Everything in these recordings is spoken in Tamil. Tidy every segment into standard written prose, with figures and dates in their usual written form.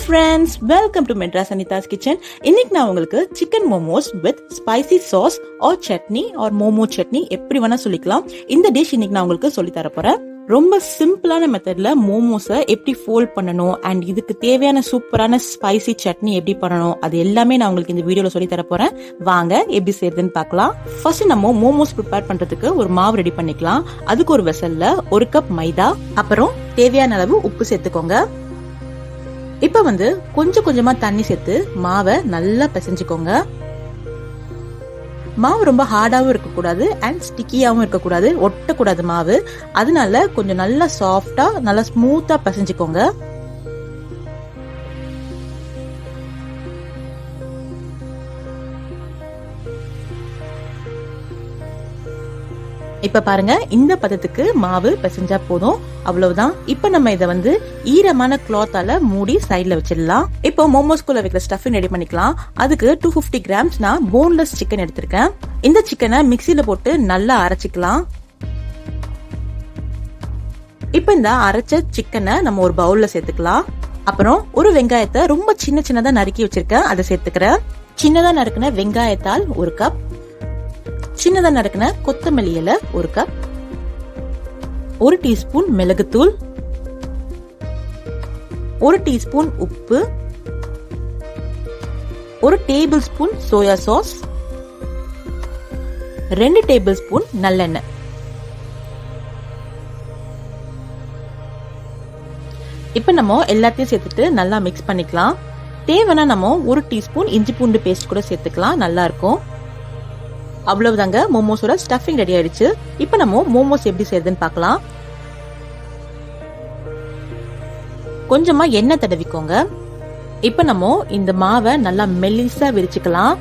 friends, welcome to Madras Anita's Kitchen. இன்னைக்கு நான் உங்களுக்கு chicken momos with spicy sauce or chutney or momo chutney எப்படி வேணா சொல்லிக்கலாம். இந்த டிஷ் இன்னைக்கு நான் உங்களுக்கு சொல்லி தர போறேன். ரொம்ப சிம்பிளான மெத்தட்ல மோமோஸை எப்படி ஃபோல்ட் பண்ணணும் அண்ட் இதுக்கு தேவையான சூப்பரான ஸ்பைசி சட்னி எப்படி பண்ணணும் அது எல்லாமே நான் உங்களுக்கு இந்த வீடியோல சொல்லி தர போறேன். வாங்க எப்படி செய்யறதுன்னு பார்க்கலாம். ஃபர்ஸ்ட் நம்ம மோமோஸ் ப்ரிப்பேர் பண்றதுக்கு ஒரு மாவு ரெடி பண்ணிக்கலாம். அதுக்கு ஒரு வெசல்ல 1 கப் மைதா, அப்புறம் தேவையான அளவு உப்பு சேர்த்துக்கோங்க. இப்ப கொஞ்சம் கொஞ்சமா தண்ணி சேர்த்து மாவை நல்லா பிசைஞ்சுக்கோங்க. மாவு ரொம்ப ஹார்டாவும் இருக்கக்கூடாது அண்ட் ஸ்டிக்கியாவும் இருக்கக்கூடாது, ஒட்டக்கூடாது மாவு. அதனால கொஞ்சம் நல்லா சாஃப்டா நல்லா ஸ்மூத்தா பிசைஞ்சுக்கோங்க. இப்ப பாருங்க, இந்த பதத்துக்கு மாவு பிசைஞ்சா போதும், அவ்வளவுதான். இப்ப நம்ம இதை ஈரமான கிளாத்தால மூடி சைட்ல வச்சிடலாம். இப்போ மோமோஸ்குள்ள வைக்கிற ஸ்டஃபிங் ரெடி பண்ணிக்கலாம். அதுக்கு 250 கிராம்ஸ் நான் போன்லெஸ் சிக்கன் எடுத்திருக்கேன். இந்த சிக்கனை மிக்சியில போட்டு நல்லா அரைச்சிக்கலாம். இப்ப இந்த அரைச்ச சிக்கனை நம்ம ஒரு பவுல்ல சேர்த்துக்கலாம். அப்புறம் ஒரு வெங்காயத்தை ரொம்ப சின்னதா நறுக்கி வச்சிருக்கேன், அதை சேர்த்துக்கிறேன். சின்னதா நறுக்கின வெங்காயத்தால் 1 கப், சின்னதா நறுக்கின கொத்தமல்லி இலை 1 கப், 1 டீஸ்பூன் மிளகுத்தூள், 1 டீஸ்பூன் உப்பு, 1 table spoon soya sauce, 2 table spoon நல்லெண்ணெய். இப்ப நம்ம எல்லாத்தையும் சேர்த்துட்டு நல்லா மிக்ஸ் பண்ணிக்கலாம். தேவைன்னா நம்ம 1 டீஸ்பூன் இஞ்சி பூண்டு பேஸ்ட் கூட சேர்த்துக்கலாம், நல்லா இருக்கும். அவ்வளவுதாங்க, மோமோஸோட ஸ்டஃபிங் ரெடி ஆயிடுச்சு. இப்ப நம்ம மோமோஸ் எப்படி செய்யறதுன்னு பார்க்கலாம். கொஞ்சமா எண்ணெய் தடவிக்கோங்க. இப்ப நம்ம இந்த மாவை நல்லா மெலிசா விரிச்சுக்கலாம்.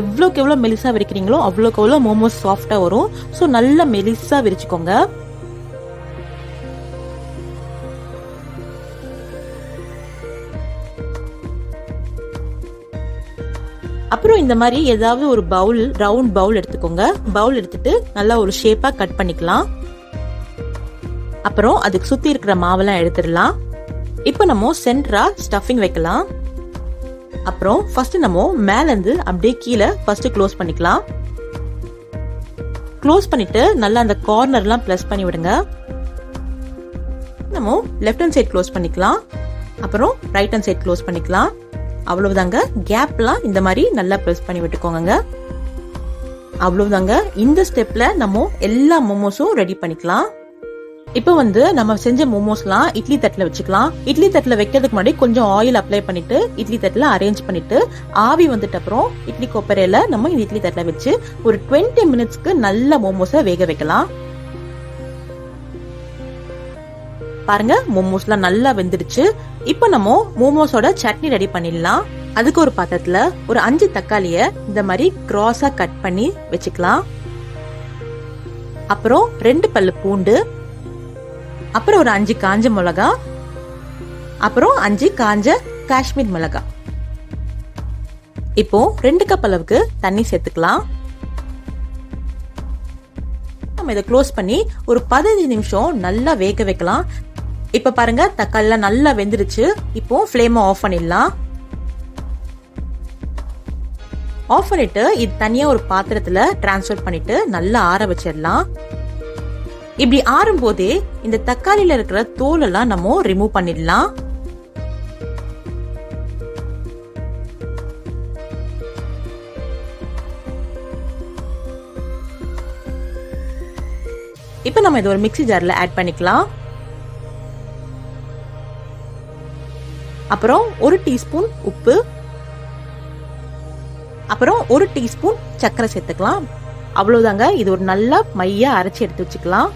எவ்வளவுக்கு எவ்வளவு மெலிசா விரிக்கிறீங்களோ அவ்வளவுக்கு எவ்வளவு மோமோஸ் சாஃப்டா வரும். சோ நல்லா மெலிசா விரிச்சுக்கோங்க. அப்புறம் இந்த மாதிரி ஏதாவது ஒரு பவுல், ரவுண்ட் பவுல் எடுத்துக்கோங்க. பவுல் எடுத்துட்டு நல்லா ஒரு ஷேப்பா கட் பண்ணிக்கலாம். அப்புறம் அதுக்கு சுத்தி இருக்கிற மாவெல்லாம் எடுத்துடலாம். இப்ப நம்ம சென்டரா ஸ்டஃபிங் வைக்கலாம். அப்புறம் ஃபர்ஸ்ட் நம்ம மேல இருந்து அப்படியே கீழே ஃபர்ஸ்ட் க்ளோஸ் பண்ணிக்கலாம். க்ளோஸ் பண்ணிட்டு நல்லா அந்த கார்னர்லாம் பிளஸ் பண்ணி விடுங்க. நம்ம லெஃப்ட் ஹேண்ட் சைட் க்ளோஸ் பண்ணிக்கலாம். அப்புறம் ரைட் ஹேண்ட் சைட் க்ளோஸ் பண்ணிக்கலாம். அவ்வளவுதாங்க, கேப்லாம் இந்த மாதிரி நல்லா பிரஸ் பண்ணி விட்டுக்கோங்க. அவ்வளவுதாங்க, இந்த ஸ்டெப்ல நம்ம எல்லா மோமோஸும் ரெடி பண்ணிக்கலாம். இப்போ நம்ம செஞ்ச மோமோஸ்லாம் இட்லி தட்டுல வச்சுக்கலாம். இட்லி தட்டுல வைக்கிறதுக்கு முன்னாடி கொஞ்சம் ஆயில் அப்ளை பண்ணிட்டு இட்லி தட்டுல அரேஞ்ச் பண்ணிட்டு ஆவி வந்துட்டு அப்புறம் இட்லி கொப்பரையில நம்ம இந்த இட்லி தட்டுல வச்சு ஒரு 20 மினிட்ஸ்க்கு நல்ல மோமோஸை வேக வைக்கலாம். பாருங்க, மோமோஸ்லாம் நல்லா வெந்துடுச்சு. இப்ப நம்ம மோமோஸோட சட்னி ரெடி பண்ணிடலாம். அதுக்கு ஒரு பாத்திரத்துல ஒரு 5 தக்காளிய இந்த மாதிரி கிராஸா கட் பண்ணி வச்சுக்கலாம். அப்புறம் 2 பல்லு பூண்டு, அப்புறம் ஒரு 5 காஞ்ச மிளகா, அப்புறம் 5 காஞ்ச காஷ்மீர் மிளகா. இப்போ 2 கப் அளவுக்கு தண்ணி சேர்த்துக்கலாம். நம்ம இதை க்ளோஸ் பண்ணி ஒரு 15 நிமிஷம் நல்லா வேக வைக்கலாம். இப்ப பாருங்க, தக்காளி நல்லா வெந்துருச்சு. இப்போ ஃப்ளேமை ஆஃப் பண்ணிடலாம். ஆஃப் பண்ணிட்டு இது தனியா ஒரு பாத்திரத்துல டிரான்ஸ்ஃபர் பண்ணிட்டு நல்லா ஆற வச்சிடலாம். இப்படி ஆறும் போதே இந்த தக்காளியில இருக்கிற தோல் எல்லாம் நம்ம ரிமூவ் பண்ணிடலாம். இப்ப நம்ம இது ஒரு மிக்ஸி ஜார்ல ஆட் பண்ணிக்கலாம். அப்புறம் 1 டீஸ்பூன் உப்பு, அப்புறம் 1 டீஸ்பூன் சர்க்கரை சேர்த்துக்கலாம். அவ்வளவுதாங்க, இது ஒரு நல்ல மையா அரைச்சி எடுத்து வச்சுக்கலாம்.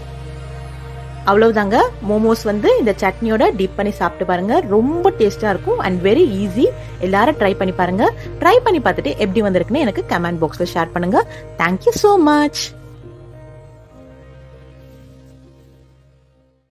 அவ்வளவுதாங்க, மோமோஸ் இந்த சட்னியோட டிப் பண்ணி சாப்பிட்டு பாருங்க, ரொம்ப டேஸ்டா இருக்கும் அண்ட் வெரி ஈஸி. எல்லாரும் ட்ரை பண்ணி பாருங்க. ட்ரை பண்ணி பார்த்துட்டு எப்படி வந்திருக்குன்னு எனக்கு கமெண்ட் பாக்ஸ்ல ஷேர் பண்ணுங்க. Thank you so much.